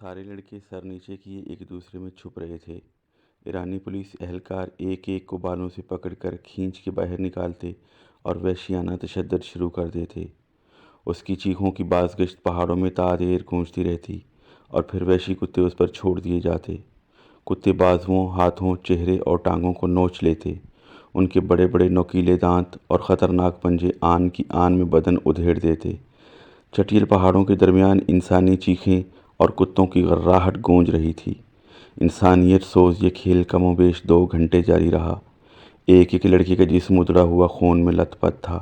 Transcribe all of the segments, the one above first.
سارے لڑکے سر نیچے کیے ایک دوسرے میں چھپ رہے تھے۔ ایرانی پولیس اہلکار ایک ایک کو بالوں سے پکڑ کر کھینچ کے باہر نکالتے اور وحشیانہ تشدد شروع کر دیتے۔ اس کی چیخوں کی بازگشت پہاڑوں میں تا دیر گونجتی رہتی اور پھر وحشی کتے اس پر چھوڑ دیے جاتے۔ کتے بازوؤں، ہاتھوں، چہرے اور ٹانگوں کو نوچ لیتے۔ ان کے بڑے بڑے نوکیلے دانت اور خطرناک پنجے آن کی آن میں بدن ادھیڑ دیتے۔ چٹیل پہاڑوں کے درمیان انسانی چیخیں اور کتوں کی غرغراہٹ گونج رہی تھی۔ انسانیت سوز یہ کھیل کم و بیش 2 گھنٹے جاری رہا۔ ایک ایک لڑکے کا جسم ادڑا ہوا خون میں لت پت تھا۔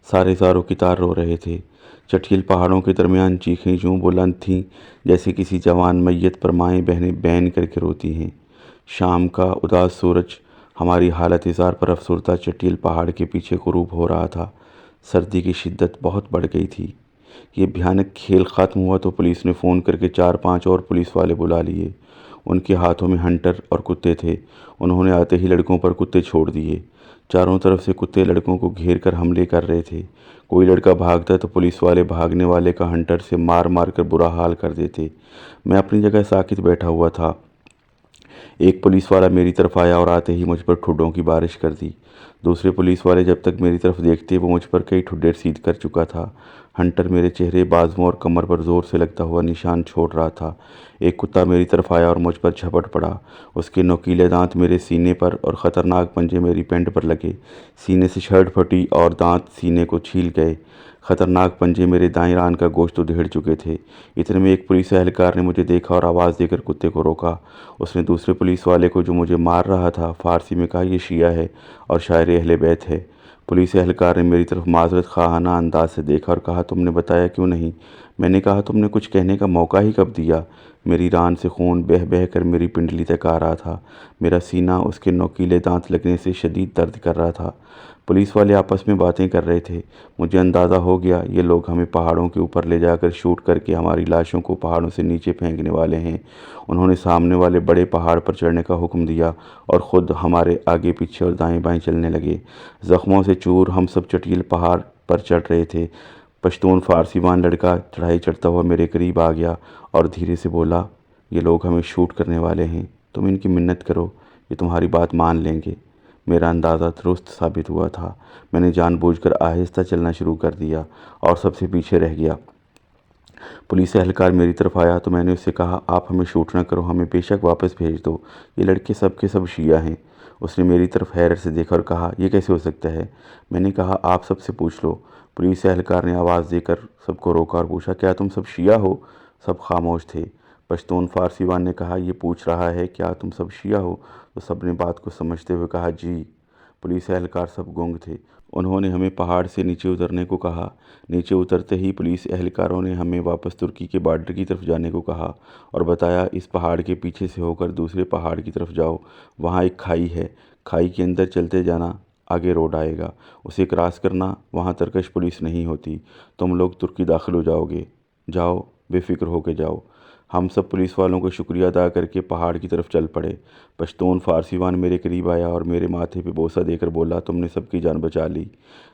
سارے زاروں کی تار رو رہے تھے۔ چٹیل پہاڑوں کے درمیان چیخیں یوں بلند تھیں جیسے کسی جوان میت پر مائیں بہنیں بین کر کے روتی ہیں۔ شام کا اداس سورج ہماری حالت زار پر افسردہ چٹیل پہاڑ کے پیچھے غروب ہو رہا تھا۔ سردی کی شدت بہت بڑھ گئی تھی۔ یہ بھیانک کھیل ختم ہوا تو پولیس نے فون کر کے 4-5 اور پولیس والے بلا لیے۔ ان کے ہاتھوں میں ہنٹر اور کتے تھے۔ انہوں نے آتے ہی لڑکوں پر کتے چھوڑ دیے۔ چاروں طرف سے کتے لڑکوں کو گھیر کر حملے کر رہے تھے۔ کوئی لڑکا بھاگتا تو پولیس والے بھاگنے والے کا ہنٹر سے مار مار کر برا حال کر دیتے۔ میں اپنی جگہ ساکت بیٹھا ہوا تھا۔ ایک پولیس والا میری طرف آیا اور آتے ہی مجھ پر ٹھڈوں کی بارش کر دی۔ دوسرے پولیس والے جب تک میری طرف دیکھتے وہ مجھ پر کئی ٹھڈے رسید کر چکا تھا۔ ہنٹر میرے چہرے، بازوؤں اور کمر پر زور سے لگتا ہوا نشان چھوڑ رہا تھا۔ ایک کتا میری طرف آیا اور مجھ پر جھپٹ پڑا۔ اس کے نوکیلے دانت میرے سینے پر اور خطرناک پنجے میری پینٹ پر لگے۔ سینے سے شرٹ پھٹی اور دانت سینے کو چھیل گئے۔ خطرناک پنجے میرے دائیں ران کا گوشت ادھیڑ چکے تھے۔ اتنے میں ایک پولیس اہلکار نے مجھے دیکھا اور آواز دے کر کتے کو روکا۔ اس نے دوسرے پولیس والے کو جو مجھے مار رہا تھا فارسی میں کہا، یہ شیعہ ہے اور شاعر اہل بیت ہے۔ پولیس اہلکار نے میری طرف معذرت خواہانہ انداز سے دیکھا اور کہا، تم نے بتایا کیوں نہیں؟ میں نے کہا، تم نے کچھ کہنے کا موقع ہی کب دیا؟ میری ران سے خون بہہ بہہ کر میری پنڈلی تک آ رہا تھا۔ میرا سینہ اس کے نوکیلے دانت لگنے سے شدید درد کر رہا تھا۔ پولیس والے آپس میں باتیں کر رہے تھے۔ مجھے اندازہ ہو گیا یہ لوگ ہمیں پہاڑوں کے اوپر لے جا کر شوٹ کر کے ہماری لاشوں کو پہاڑوں سے نیچے پھینکنے والے ہیں۔ انہوں نے سامنے والے بڑے پہاڑ پر چڑھنے کا حکم دیا اور خود ہمارے آگے پیچھے اور دائیں بائیں چلنے لگے۔ زخموں سے چور ہم سب چٹیل پہاڑ پر چڑھ رہے تھے۔ پشتون فارسی وان لڑکا چڑھائی چڑھتا ہوا میرے قریب آ گیا اور دھیرے سے بولا، یہ لوگ ہمیں شوٹ کرنے والے ہیں، تم ان کی منت کرو، یہ تمہاری بات مان لیں گے۔ میرا اندازہ درست ثابت ہوا تھا۔ میں نے جان بوجھ کر آہستہ چلنا شروع کر دیا اور سب سے پیچھے رہ گیا۔ پولیس اہلکار میری طرف آیا تو میں نے اس سے کہا، آپ ہمیں شوٹ نہ کرو، ہمیں بے شک واپس بھیج دو، یہ لڑکے سب کے سب شیعہ ہیں۔ اس نے میری طرف حیرت سے دیکھا اور کہا، یہ کیسے ہو سکتا ہے؟ میں نے کہا، آپ سب سے پوچھ لو۔ پولیس اہلکار نے آواز دے کر سب کو روکا اور پوچھا، کیا تم سب شیعہ ہو؟ سب خاموش تھے۔ پشتون فارسی وان نے کہا، یہ پوچھ رہا ہے کیا تم سب شیعہ ہو؟ تو سب نے بات کو سمجھتے ہوئے کہا، جی۔ پولیس اہلکار سب گونگ تھے۔ انہوں نے ہمیں پہاڑ سے نیچے اترنے کو کہا۔ نیچے اترتے ہی پولیس اہلکاروں نے ہمیں واپس ترکی کے بارڈر کی طرف جانے کو کہا اور بتایا، اس پہاڑ کے پیچھے سے ہو کر دوسرے پہاڑ کی طرف جاؤ، وہاں ایک کھائی ہے، کھائی کے اندر چلتے جانا، آگے روڈ آئے گا، اسے کراس کرنا، وہاں ترکش پولیس نہیں ہوتی، تم لوگ ترکی داخل ہو جاؤ گے، جاؤ، بے فکر ہو کے جاؤ۔ ہم سب پولیس والوں کو شکریہ ادا کر کے پہاڑ کی طرف چل پڑے۔ پشتون فارسی وان میرے قریب آیا اور میرے ماتھے پہ بوسہ دے کر بولا، تم نے سب کی جان بچا لی۔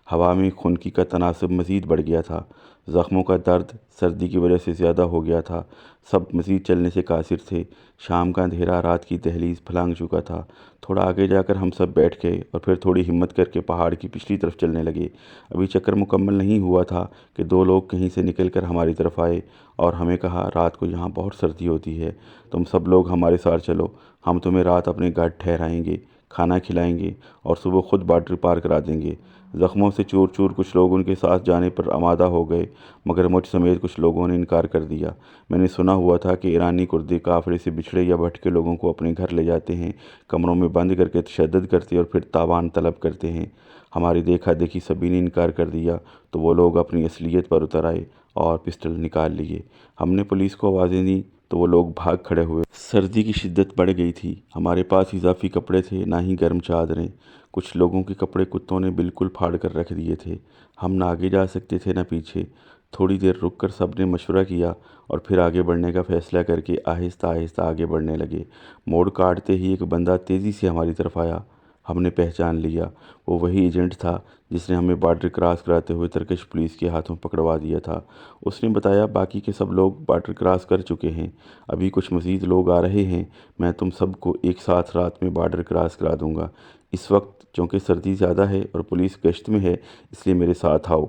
ہوا میں خنکی کا تناسب مزید بڑھ گیا تھا۔ زخموں کا درد سردی کی وجہ سے زیادہ ہو گیا تھا۔ سب مزید چلنے سے قاصر تھے۔ شام کا اندھیرا رات کی دہلیز پھلانگ چکا تھا۔ تھوڑا آگے جا کر ہم سب بیٹھ گئے اور پھر تھوڑی ہمت کر کے پہاڑ کی پچھلی طرف چلنے لگے۔ ابھی چکر مکمل نہیں ہوا تھا کہ 2 لوگ کہیں سے نکل کر ہماری طرف آئے اور ہمیں کہا، رات کو یہاں بہت سردی ہوتی ہے، تم سب لوگ ہمارے ساتھ چلو، ہم تمہیں رات اپنے گھر ٹھہرائیں گے، کھانا کھلائیں گے اور صبح خود بارڈر پار کرا دیں گے۔ زخموں سے چور چور کچھ لوگ ان کے ساتھ جانے پر آمادہ ہو گئے، مگر مجھ سمیت کچھ لوگوں نے انکار کر دیا۔ میں نے سنا ہوا تھا کہ ایرانی کردے قافلے سے بچھڑے یا بھٹکے لوگوں کو اپنے گھر لے جاتے ہیں، کمروں میں بند کر کے تشدد کرتے اور پھر تاوان طلب کرتے ہیں۔ ہماری دیکھا دیکھی سبھی نے انکار کر دیا تو وہ لوگ اپنی اصلیت پر اتر آئے اور پسٹل نکال لیے۔ ہم نے پولیس کو آوازیں دیں تو وہ لوگ بھاگ کھڑے ہوئے۔ سردی کی شدت بڑھ گئی تھی۔ ہمارے پاس اضافی کپڑے تھے، نہ ہی گرم چادریں۔ کچھ لوگوں کے کپڑے کتوں نے بالکل پھاڑ کر رکھ دیے تھے۔ ہم نہ آگے جا سکتے تھے نہ پیچھے۔ تھوڑی دیر رک کر سب نے مشورہ کیا اور پھر آگے بڑھنے کا فیصلہ کر کے آہستہ آہستہ آگے بڑھنے لگے۔ موڑ کاٹتے ہی ایک بندہ تیزی سے ہماری طرف آیا۔ ہم نے پہچان لیا، وہ وہی ایجنٹ تھا جس نے ہمیں بارڈر کراس کراتے ہوئے ترکش پولیس کے ہاتھوں پکڑوا دیا تھا۔ اس نے بتایا باقی کے سب لوگ بارڈر کراس کر چکے ہیں، ابھی کچھ مزید لوگ آ رہے ہیں، میں تم سب کو ایک ساتھ رات میں بارڈر کراس کرا دوں گا۔ اس وقت چونکہ سردی زیادہ ہے اور پولیس گشت میں ہے، اس لیے میرے ساتھ آؤ۔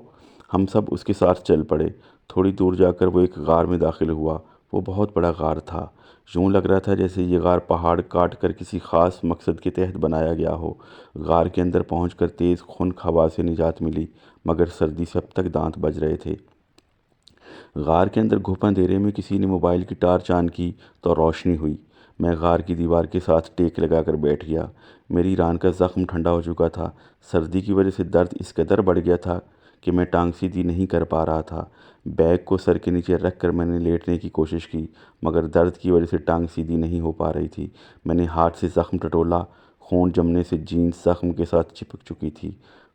ہم سب اس کے ساتھ چل پڑے۔ تھوڑی دور جا کر وہ ایک غار میں داخل ہوا۔ وہ بہت بڑا غار تھا، یوں لگ رہا تھا جیسے یہ غار پہاڑ کاٹ کر کسی خاص مقصد کے تحت بنایا گیا ہو۔ غار کے اندر پہنچ کر تیز خنک ہوا سے نجات ملی، مگر سردی سے اب تک دانت بج رہے تھے۔ غار کے اندر گھپ اندھیرے میں کسی نے موبائل کی ٹارچ آن کی تو روشنی ہوئی۔ میں غار کی دیوار کے ساتھ ٹیک لگا کر بیٹھ گیا۔ میری ران کا زخم ٹھنڈا ہو چکا تھا۔ سردی کی وجہ سے درد اس قدر بڑھ گیا تھا کہ میں ٹانگ سیدھی نہیں کر پا رہا تھا۔ بیگ کو سر کے نیچے رکھ کر میں نے لیٹنے کی کوشش کی، مگر درد کی وجہ سے ٹانگ سیدھی نہیں ہو پا رہی تھی۔ میں نے ہاتھ سے زخم ٹٹولا، خون جمنے سے جینس زخم کے ساتھ چپک چکی تھی۔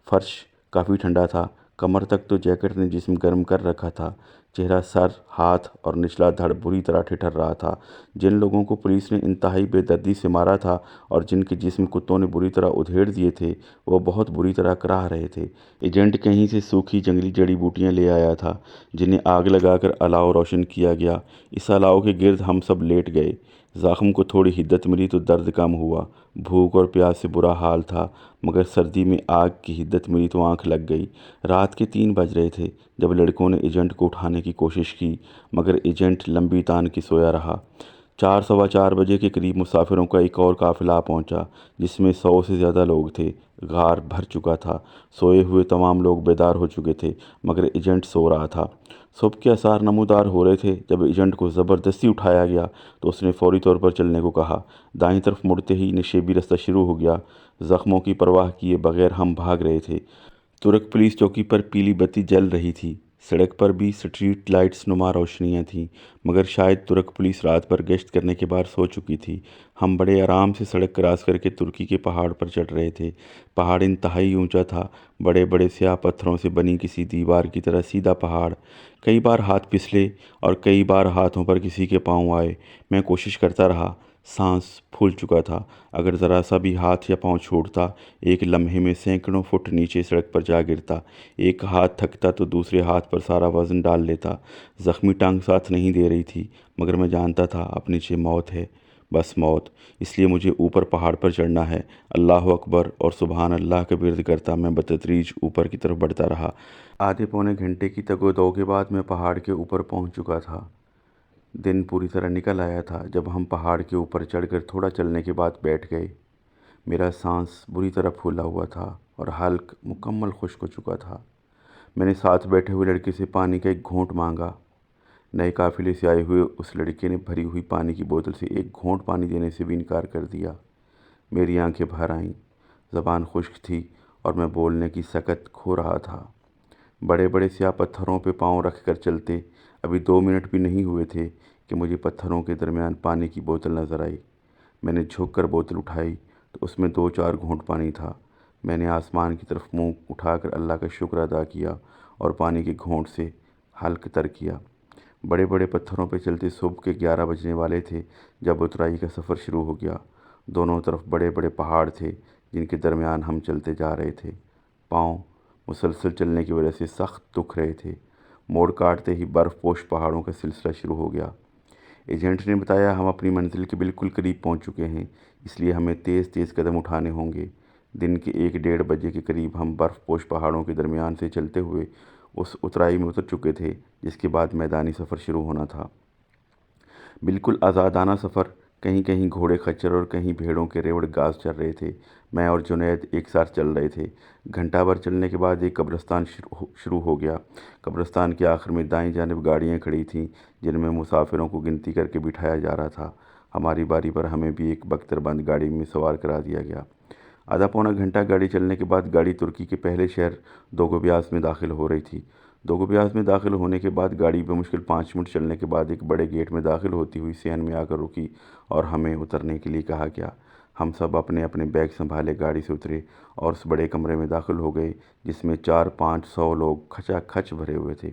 فرش کافی ٹھنڈا تھا، کمر تک تو جیکٹ نے جسم گرم کر رکھا تھا۔ چہرہ، سر، ہاتھ اور نچلا دھڑ بری طرح ٹھٹر رہا تھا۔ جن لوگوں کو پولیس نے انتہائی بے دردی سے مارا تھا اور جن کے جسم کتوں نے بری طرح ادھیڑ دیے تھے، وہ بہت بری طرح کراہ رہے تھے۔ ایجنٹ کہیں سے سوکھی جنگلی جڑی بوٹیاں لے آیا تھا جنہیں آگ لگا کر الاؤ روشن کیا گیا۔ اس الاؤ کے گرد ہم سب لیٹ گئے۔ زخم کو تھوڑی حدت ملی تو درد کم ہوا۔ بھوک اور پیاس سے برا حال تھا، مگر سردی میں آگ کی حدت ملی تو آنکھ لگ گئی۔ رات کے 3 بج رہے تھے جب لڑکوں نے ایجنٹ کو اٹھانے کی کوشش کی، مگر ایجنٹ لمبی تان کے سویا رہا۔ 4 سوا 4 بجے کے قریب مسافروں کا ایک اور قافلہ پہنچا جس میں 100 سے زیادہ لوگ تھے۔ غار بھر چکا تھا، سوئے ہوئے تمام لوگ بیدار ہو چکے تھے، مگر ایجنٹ سو رہا تھا۔ صبح کے آثار نمودار ہو رہے تھے۔ جب ایجنٹ کو زبردستی اٹھایا گیا تو اس نے فوری طور پر چلنے کو کہا۔ دائیں طرف مڑتے ہی نشیبی رستہ شروع ہو گیا۔ زخموں کی پرواہ کیے بغیر ہم بھاگ رہے تھے۔ ترک پولیس چوکی پر پیلی بتی جل رہی تھی۔ سڑک پر بھی سٹریٹ لائٹس نما روشنیاں تھیں، مگر شاید ترک پولیس رات پر گشت کرنے کے بعد سو چکی تھی۔ ہم بڑے آرام سے سڑک کراس کر کے ترکی کے پہاڑ پر چڑھ رہے تھے۔ پہاڑ انتہائی اونچا تھا، بڑے بڑے سیاہ پتھروں سے بنی کسی دیوار کی طرح سیدھا پہاڑ۔ کئی بار ہاتھ پھسلے اور کئی بار ہاتھوں پر کسی کے پاؤں آئے۔ میں کوشش کرتا رہا، سانس پھول چکا تھا۔ اگر ذرا سا بھی ہاتھ یا پاؤں چھوڑتا، ایک لمحے میں سینکڑوں فٹ نیچے سڑک پر جا گرتا۔ ایک ہاتھ تھکتا تو دوسرے ہاتھ پر سارا وزن ڈال لیتا۔ زخمی ٹانگ ساتھ نہیں دے رہی تھی، مگر میں جانتا تھا اب نیچے موت ہے، بس موت۔ اس لیے مجھے اوپر پہاڑ پر چڑھنا ہے۔ اللہ اکبر اور سبحان اللہ کا ورد کرتا میں بتدریج اوپر کی طرف بڑھتا رہا۔ آدھے پونے گھنٹے کی تگ و دو کے بعد میں پہاڑ کے اوپر پہنچ چکا تھا۔ دن پوری طرح نکل آیا تھا جب ہم پہاڑ کے اوپر چڑھ کر تھوڑا چلنے کے بعد بیٹھ گئے۔ میرا سانس بری طرح پھولا ہوا تھا اور حلق مکمل خشک ہو چکا تھا۔ میں نے ساتھ بیٹھے ہوئے لڑکے سے پانی کا ایک گھونٹ مانگا۔ نئے قافلے سے آئے ہوئے اس لڑکے نے بھری ہوئی پانی کی بوتل سے ایک گھونٹ پانی دینے سے بھی انکار کر دیا۔ میری آنکھیں بھر آئیں، زبان خشک تھی اور میں بولنے کی سکت کھو رہا تھا۔ بڑے بڑے سیاہ پتھروں پہ پاؤں رکھ کر چلتے ابھی 2 منٹ بھی نہیں ہوئے تھے کہ مجھے پتھروں کے درمیان پانی کی بوتل نظر آئی۔ میں نے جھک کر بوتل اٹھائی تو اس میں 2-4 گھونٹ پانی تھا۔ میں نے آسمان کی طرف منہ اٹھا کر اللہ کا شکر ادا کیا اور پانی کے گھونٹ سے حلق تر کیا۔ بڑے بڑے پتھروں پہ چلتے صبح کے 11 بجنے والے تھے جب اترائی کا سفر شروع ہو گیا۔ دونوں طرف بڑے بڑے پہاڑ تھے جن کے درمیان ہم چلتے جا رہے تھے۔ پاؤں مسلسل چلنے کی وجہ سے سخت دکھ رہے تھے۔ موڑ کاٹتے ہی برف پوش پہاڑوں کا سلسلہ شروع ہو گیا۔ ایجنٹ نے بتایا ہم اپنی منزل کے بالکل قریب پہنچ چکے ہیں، اس لیے ہمیں تیز تیز قدم اٹھانے ہوں گے۔ دن کے 1-1:30 بجے کے قریب ہم برف پوش پہاڑوں کے درمیان سے چلتے ہوئے اس اترائی میں اتر چکے تھے جس کے بعد میدانی سفر شروع ہونا تھا۔ بالکل آزادانہ سفر، کہیں کہیں گھوڑے خچر اور کہیں بھیڑوں کے ریوڑ گھاس چر رہے تھے۔ میں اور جنید ایک ساتھ چل رہے تھے۔ گھنٹہ بھر چلنے کے بعد ایک قبرستان شروع ہو گیا۔ قبرستان کے آخر میں دائیں جانب گاڑیاں کھڑی تھیں جن میں مسافروں کو گنتی کر کے بٹھایا جا رہا تھا۔ ہماری باری پر ہمیں بھی ایک بختر بند گاڑی میں سوار کرا دیا گیا۔ آدھا پونا گھنٹہ گاڑی چلنے کے بعد گاڑی ترکی کے پہلے شہر دوگوبیاز میں داخل ہو رہی تھی۔ دوگوبیاز میں داخل ہونے کے بعد گاڑی بمشکل 5 منٹ چلنے کے بعد ایک بڑے گیٹ میں داخل ہوتی ہوئی سین میں آ کر رکی اور ہمیں اترنے کے لیے کہا گیا۔ ہم سب اپنے اپنے بیگ سنبھالے گاڑی سے اترے اور اس بڑے کمرے میں داخل ہو گئے جس میں 400-500 لوگ کھچا کھچ بھرے ہوئے تھے۔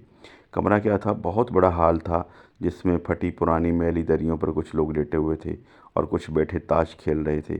کمرہ کیا تھا، بہت بڑا ہال تھا جس میں پھٹی پرانی میلی دریوں پر کچھ لوگ لیٹے ہوئے تھے اور کچھ بیٹھے تاش کھیل رہے تھے۔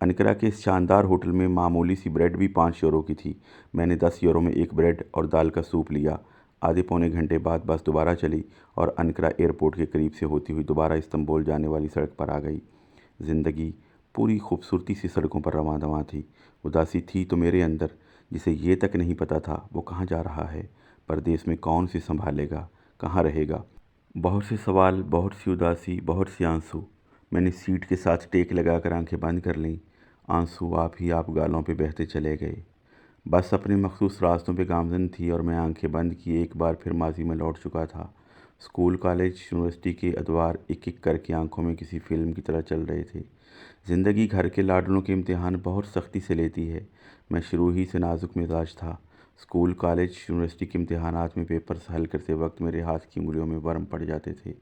انقرہ کے اس شاندار ہوٹل میں معمولی سی بریڈ بھی 5 یورو کی تھی۔ میں نے 10 یورو میں ایک بریڈ اور دال کا سوپ لیا۔ آدھے پونے گھنٹے بعد بس دوبارہ چلی اور انقرہ ایئرپورٹ کے قریب سے ہوتی ہوئی دوبارہ استنبول جانے والی سڑک پر آ گئی۔ زندگی پوری خوبصورتی سی سڑکوں پر رواں دواں تھی۔ اداسی تھی تو میرے اندر، جسے یہ تک نہیں پتہ تھا وہ کہاں جا رہا ہے، پردیس میں کون سے سنبھالے گا، کہاں رہے گا۔ بہت سے سوال، بہت سی اداسی، بہت سے آنسو۔ میں نے سیٹ کے ساتھ ٹیک لگا کر آنکھیں بند کر لیں۔ آنسو آپ ہی آپ گالوں پہ بہتے چلے گئے۔ بس اپنے مخصوص راستوں پہ گامزن تھی اور میں آنکھیں بند کیے ایک بار پھر ماضی میں لوٹ چکا تھا۔ اسکول، کالج، یونیورسٹی کے ادوار ایک ایک کر کے آنکھوں میں کسی فلم کی طرح چل رہے تھے۔ زندگی گھر کے لاڈلوں کے امتحان بہت سختی سے لیتی ہے۔ میں شروع ہی سے نازک مزاج تھا۔ اسکول، کالج، یونیورسٹی کے امتحانات میں پیپرز حل کرتے وقت میرے ہاتھ کی انگلیوں میں ورم پڑ جاتے تھے۔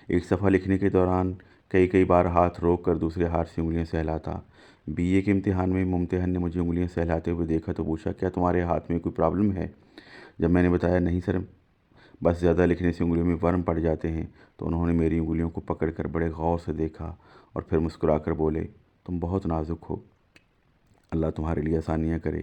ایک صفحہ لکھنے کے دوران کئی بار ہاتھ روک کر دوسرے ہاتھ سے انگلیاں سہلاتا۔ بی اے کے امتحان میں ممتحن نے مجھے انگلیاں سہلاتے ہوئے دیکھا تو پوچھا، کیا تمہارے ہاتھ میں کوئی پرابلم ہے؟ جب میں نے بتایا نہیں سر، بس زیادہ لکھنے سے انگلیوں میں ورم پڑ جاتے ہیں، تو انہوں نے میری انگلیوں کو پکڑ کر بڑے غور سے دیکھا اور پھر مسکرا کر بولے، تم بہت نازک ہو، اللہ تمہارے لیے آسانیاں کرے۔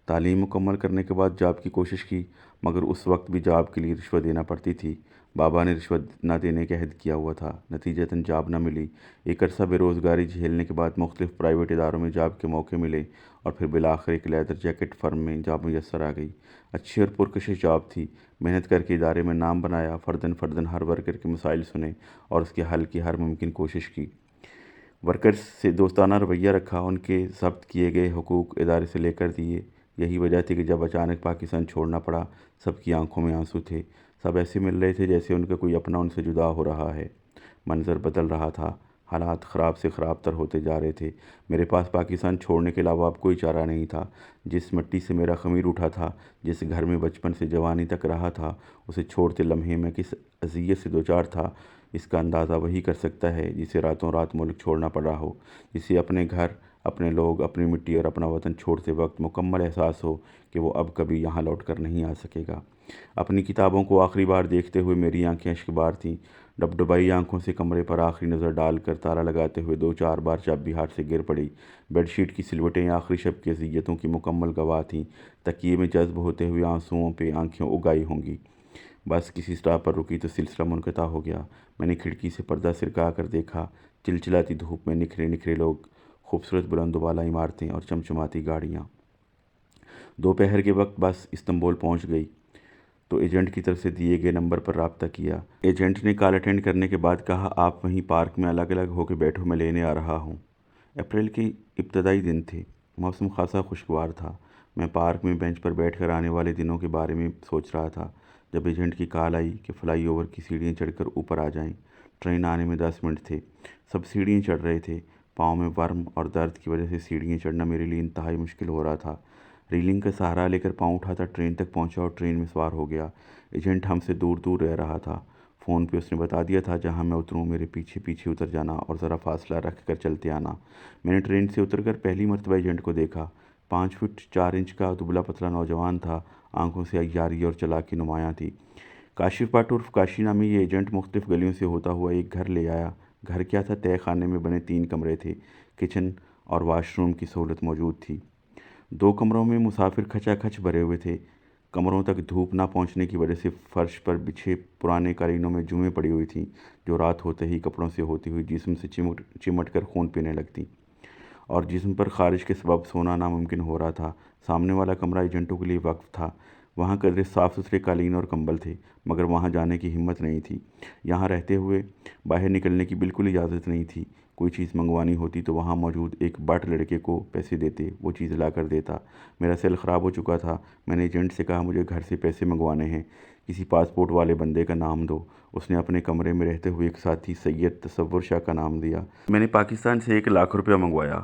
تعلیم مکمل کرنے کے بعد جاب کی کوشش کی، مگر اس وقت بھی جاب کے لیے رشوت دینا پڑتی تھی۔ بابا نے رشوت نہ دینے کا عہد کیا ہوا تھا، نتیجتاً جاب نہ ملی۔ ایک عرصہ بے روزگاری جھیلنے کے بعد مختلف پرائیویٹ اداروں میں جاب کے موقع ملے اور پھر بالآخر ایک لیدر جیکٹ فرم میں جاب میسر آ گئی۔ اچھی اور پرکشش جاب تھی۔ محنت کر کے ادارے میں نام بنایا، فرداً ہر ورکر کے مسائل سنے اور اس کے حل کی ہر ممکن کوشش کی۔ ورکرز سے دوستانہ رویہ رکھا، ان کے ضبط کیے گئے حقوق ادارے سے لے کر دیے۔ یہی وجہ تھی کہ جب اچانک پاکستان چھوڑنا پڑا، سب کی آنکھوں میں آنسو تھے۔ سب ایسے مل رہے تھے جیسے ان کا کوئی اپنا ان سے جدا ہو رہا ہے۔ منظر بدل رہا تھا، حالات خراب سے خراب تر ہوتے جا رہے تھے۔ میرے پاس پاکستان چھوڑنے کے علاوہ اب کوئی چارہ نہیں تھا۔ جس مٹی سے میرا خمیر اٹھا تھا، جس گھر میں بچپن سے جوانی تک رہا تھا، اسے چھوڑتے لمحے میں کس اذیت سے دوچار تھا، اس کا اندازہ وہی کر سکتا ہے جسے راتوں رات ملک چھوڑنا پڑا ہو، جسے اپنے گھر، اپنے لوگ، اپنی مٹی اور اپنا وطن چھوڑتے وقت مکمل احساس ہو کہ وہ اب کبھی یہاں لوٹ کر نہیں آ سکے گا۔ اپنی کتابوں کو آخری بار دیکھتے ہوئے میری آنکھیں اشک بار تھیں۔ ڈبڈبائی آنکھوں سے کمرے پر آخری نظر ڈال کر تالا لگاتے ہوئے 2-4 بار چابی ہاتھ سے گر پڑی۔ بیڈ شیٹ کی سلوٹیں آخری شب کی اذیتوں کی مکمل گواہ تھیں۔ تکیے میں جذب ہوتے ہوئے آنسوؤں پہ آنکھیں اگائی ہوں گی۔ بس کسی سٹاپ پر رکی تو سلسلہ منقطع ہو گیا۔ میں نے کھڑکی سے پردہ سرکا کر دیکھا، چلچلاتی دھوپ میں نکھرے لوگ، خوبصورت بلند و بالا عمارتیں اور چمچماتی گاڑیاں۔ دوپہر کے وقت بس استنبول پہنچ گئی تو ایجنٹ کی طرف سے دیے گئے نمبر پر رابطہ کیا۔ ایجنٹ نے کال اٹینڈ کرنے کے بعد کہا، آپ وہیں پارک میں الگ ہو کے بیٹھو، میں لینے آ رہا ہوں۔ اپریل کے ابتدائی دن تھے، موسم خاصا خوشگوار تھا۔ میں پارک میں بینچ پر بیٹھ کر آنے والے دنوں کے بارے میں سوچ رہا تھا جب ایجنٹ کی کال آئی کہ فلائی اوور کی سیڑھیاں چڑھ کر اوپر آ جائیں۔ ٹرین آنے میں 10 منٹ تھے۔ سب سیڑھیاں چڑھ رہے تھے۔ پاؤں میں ورم اور درد کی وجہ سے سیڑھیاں چڑھنا میرے لیے انتہائی مشکل ہو رہا تھا۔ ریلنگ کا سہارا لے کر پاؤں اٹھاتا ٹرین تک پہنچا اور ٹرین میں سوار ہو گیا۔ ایجنٹ ہم سے دور رہ رہا تھا۔ فون پہ اس نے بتا دیا تھا جہاں میں اتروں میرے پیچھے اتر جانا اور ذرا فاصلہ رکھ کر چلتے آنا۔ میں نے ٹرین سے اتر کر پہلی مرتبہ ایجنٹ کو دیکھا۔ 5 فٹ 4 انچ کا دبلا پتلا نوجوان تھا، آنکھوں سے عیاری اور چالاکی نمایاں تھی۔ کاشف بٹ عرف کاشی نامی یہ ایجنٹ مختلف گلیوں سے ہوتا ہوا ایک گھر لے آیا۔ گھر کیا تھا، تہہ خانے میں بنے 3 کمرے تھے۔ کچن اور واش روم کی سہولت موجود تھی۔ 2 کمروں میں مسافر کھچا کھچ بھرے ہوئے تھے۔ کمروں تک دھوپ نہ پہنچنے کی وجہ سے فرش پر بچھے پرانے قالینوں میں جوئیں پڑی ہوئی تھیں جو رات ہوتے ہی کپڑوں سے ہوتی ہوئی جسم سے چمٹ کر خون پینے لگتیں اور جسم پر خارش کے سبب سونا ناممکن ہو رہا تھا۔ سامنے والا کمرہ ایجنٹوں کے لیے وقف تھا۔ وہاں قدرے صاف ستھرے قالین اور کمبل تھے، مگر وہاں جانے کی ہمت نہیں تھی۔ یہاں رہتے ہوئے باہر نکلنے کی بالکل اجازت نہیں تھی۔ کوئی چیز منگوانی ہوتی تو وہاں موجود ایک بٹ لڑکے کو پیسے دیتے، وہ چیز لا کر دیتا۔ میرا سیل خراب ہو چکا تھا۔ میں نے ایجنٹ سے کہا، مجھے گھر سے پیسے منگوانے ہیں، کسی پاسپورٹ والے بندے کا نام دو۔ اس نے اپنے کمرے میں رہتے ہوئے ایک ساتھی سید تصور شاہ کا نام دیا۔ میں نے پاکستان سے 1 لاکھ روپیہ منگوایا۔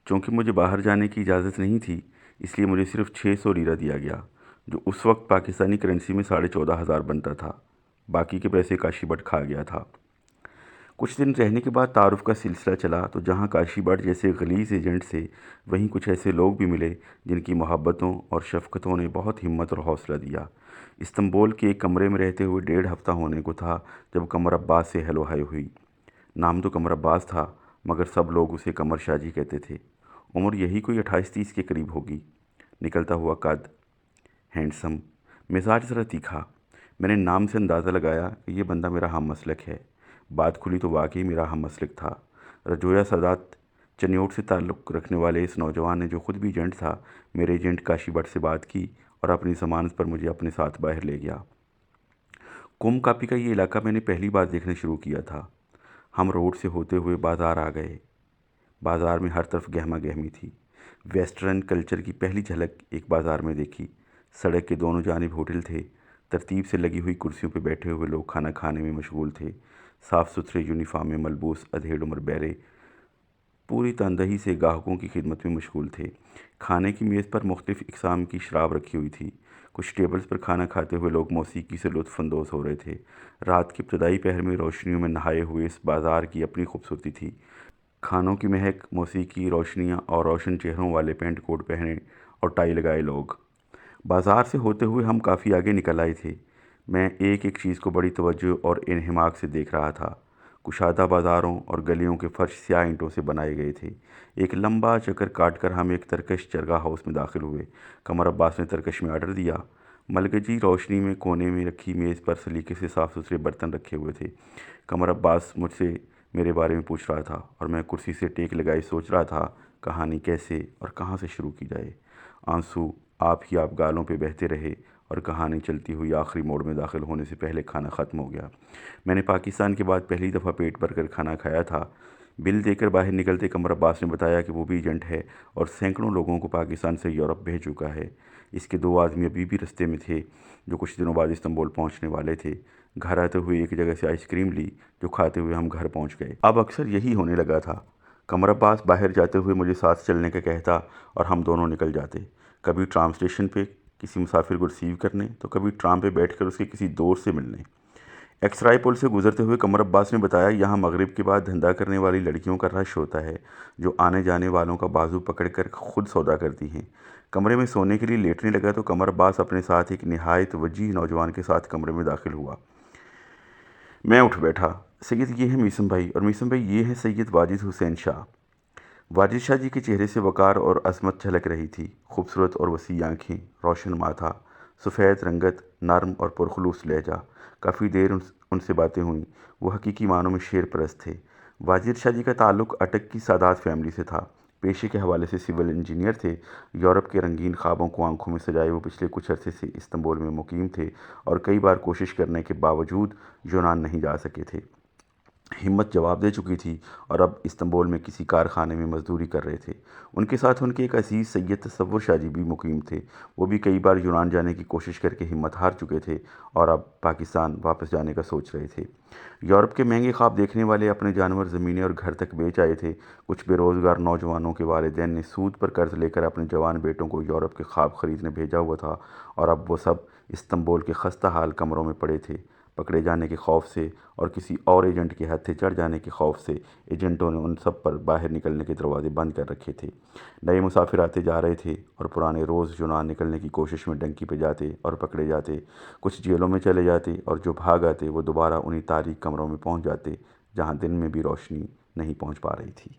چونکہ مجھے باہر جانے کی اجازت نہیں تھی، اس لیے مجھے صرف 600 لیرہ دیا گیا، جو اس وقت پاکستانی کرنسی میں 14,500 بنتا تھا۔ باقی کے پیسے کاشی بٹ کھا گیا تھا۔ کچھ دن رہنے کے بعد تعارف کا سلسلہ چلا تو جہاں کاشی بٹ جیسے غلیظ ایجنٹ سے، وہیں کچھ ایسے لوگ بھی ملے جن کی محبتوں اور شفقتوں نے بہت ہمت اور حوصلہ دیا۔ استنبول کے ایک کمرے میں رہتے ہوئے 1.5 ہفتہ ہونے کو تھا جب قمر عباس سے ہیلو ہائی ہوئی۔ نام تو قمر عباس تھا، مگر سب لوگ اسے قمر شاہ جی کہتے تھے۔ عمر یہی کوئی 28-30 کے قریب ہوگی، نکلتا ہوا قد، ہینڈسم، مزاج ذرا تیکھا۔ میں نے نام سے اندازہ لگایا کہ یہ بندہ میرا ہم مسلک ہے۔ بات کھلی تو واقعی میرا ہم مسلک تھا۔ رجویا سادات چنیوٹ سے تعلق رکھنے والے اس نوجوان نے، جو خود بھی ایجنٹ تھا، میرے ایجنٹ کاشی بٹ سے بات کی اور اپنی ضمانت پر مجھے اپنے ساتھ باہر لے گیا۔ کوم کاپی کا یہ علاقہ میں نے پہلی بار دیکھنا شروع کیا تھا۔ ہم روڈ سے ہوتے ہوئے بازار آ گئے۔ بازار میں ہر طرف گہما گہمی تھی۔ ویسٹرن کلچر کی پہلی جھلک ایک بازار میں دیکھی۔ سڑک کے دونوں جانب ہوٹل تھے۔ ترتیب سے لگی ہوئی کرسیوں پہ بیٹھے ہوئے لوگ کھانا کھانے میں مشغول تھے۔ صاف ستھرے یونیفارم میں ملبوس ادھیڑ عمر بیرے پوری تندہی سے گاہکوں کی خدمت میں مشغول تھے۔ کھانے کی میز پر مختلف اقسام کی شراب رکھی ہوئی تھی۔ کچھ ٹیبلز پر کھانا کھاتے ہوئے لوگ موسیقی سے لطف اندوز ہو رہے تھے۔ رات کے ابتدائی پہر میں روشنیوں میں نہائے ہوئے اس بازار کی اپنی خوبصورتی تھی۔ کھانوں کی مہک، موسیقی، روشنیاں اور روشن چہروں والے پینٹ کوٹ پہنے اور ٹائی لگائے لوگ۔ بازار سے ہوتے ہوئے ہم کافی آگے نکل آئے تھے۔ میں ایک ایک چیز کو بڑی توجہ اور انہماک سے دیکھ رہا تھا۔ کشادہ بازاروں اور گلیوں کے فرش سیاہ اینٹوں سے بنائے گئے تھے۔ ایک لمبا چکر کاٹ کر ہم ایک ترکش چرگاہ ہاؤس میں داخل ہوئے۔ قمر عباس نے ترکش میں آرڈر دیا۔ ملگجی روشنی میں کونے میں رکھی میز پر سلیقے سے صاف ستھرے برتن رکھے ہوئے تھے۔ قمر عباس مجھ سے میرے بارے میں پوچھ رہا تھا اور میں کرسی سے ٹیک لگائے سوچ رہا تھا کہانی کیسے اور کہاں سے شروع کی جائے۔ آنسو آپ ہی آپ گالوں پہ بہتے رہے اور کہانی چلتی ہوئی آخری موڑ میں داخل ہونے سے پہلے کھانا ختم ہو گیا۔ میں نے پاکستان کے بعد پہلی دفعہ پیٹ بھر کر کھانا کھایا تھا۔ بل دے کر باہر نکلتے قمر عباس نے بتایا کہ وہ بھی ایجنٹ ہے اور سینکڑوں لوگوں کو پاکستان سے یورپ بھیج چکا ہے۔ اس کے 2 آدمی ابھی بھی رستے میں تھے جو کچھ دنوں بعد استنبول پہنچنے والے تھے۔ گھر آتے ہوئے ایک جگہ سے آئس کریم لی جو کھاتے ہوئے ہم گھر پہنچ گئے۔ اب اکثر یہی ہونے لگا تھا۔ قمر عباس باہر جاتے ہوئے مجھے ساتھ چلنے کا کہتا اور ہم دونوں نکل جاتے، کبھی ٹرام اسٹیشن پہ کسی مسافر کو ریسیو کرنے تو کبھی ٹرام پہ بیٹھ کر اس کے کسی دوست سے ملنے۔ ایکسرائے پل سے گزرتے ہوئے قمر عباس نے بتایا یہاں مغرب کے بعد دھندا کرنے والی لڑکیوں کا رش ہوتا ہے جو آنے جانے والوں کا بازو پکڑ کر خود سودا کرتی ہیں۔ کمرے میں سونے کے لیے لیٹنے لگا تو قمر عباس اپنے ساتھ ایک نہایت وجیح نوجوان کے ساتھ کمرے میں داخل ہوا۔ میں اٹھ بیٹھا۔ سید یہ ہیں میثم بھائی اور میثم بھائی یہ ہیں سید واجد حسین شاہ۔ واجد شاہ جی کے چہرے سے وقار اور عظمت جھلک رہی تھی۔ خوبصورت اور وسیع آنکھیں، روشن ماتھا، سفید رنگت، نرم اور پرخلوص لہجہ۔ کافی دیر ان سے باتیں ہوئیں۔ وہ حقیقی معنوں میں شیر پرست تھے۔ واجد شاہ جی کا تعلق اٹک کی سادات فیملی سے تھا۔ پیشے کے حوالے سے سول انجینئر تھے۔ یورپ کے رنگین خوابوں کو آنکھوں میں سجائے وہ پچھلے کچھ عرصے سے استنبول میں مقیم تھے اور کئی بار کوشش کرنے کے باوجود یونان نہیں جا سکے تھے۔ ہمت جواب دے چکی تھی اور اب استنبول میں کسی کارخانے میں مزدوری کر رہے تھے۔ ان کے ساتھ ان کے ایک عزیز سید تصور شاہ جی بھی مقیم تھے۔ وہ بھی کئی بار یونان جانے کی کوشش کر کے ہمت ہار چکے تھے اور اب پاکستان واپس جانے کا سوچ رہے تھے۔ یورپ کے مہنگے خواب دیکھنے والے اپنے جانور، زمینیں اور گھر تک بیچ آئے تھے۔ کچھ بے روزگار نوجوانوں کے والدین نے سود پر قرض لے کر اپنے جوان بیٹوں کو یورپ کے خواب خریدنے بھیجا ہوا تھا اور اب وہ سب استنبول کے خستہ حال کمروں میں پڑے تھے۔ پکڑے جانے کے خوف سے اور کسی اور ایجنٹ کے ہتھے چڑھ جانے کے خوف سے ایجنٹوں نے ان سب پر باہر نکلنے کے دروازے بند کر رکھے تھے۔ نئے مسافر آتے جا رہے تھے اور پرانے روز یونان نکلنے کی کوشش میں ڈنکی پہ جاتے اور پکڑے جاتے۔ کچھ جیلوں میں چلے جاتے اور جو بھاگ آتے وہ دوبارہ انہی تاریک کمروں میں پہنچ جاتے جہاں دن میں بھی روشنی نہیں پہنچ پا رہی تھی۔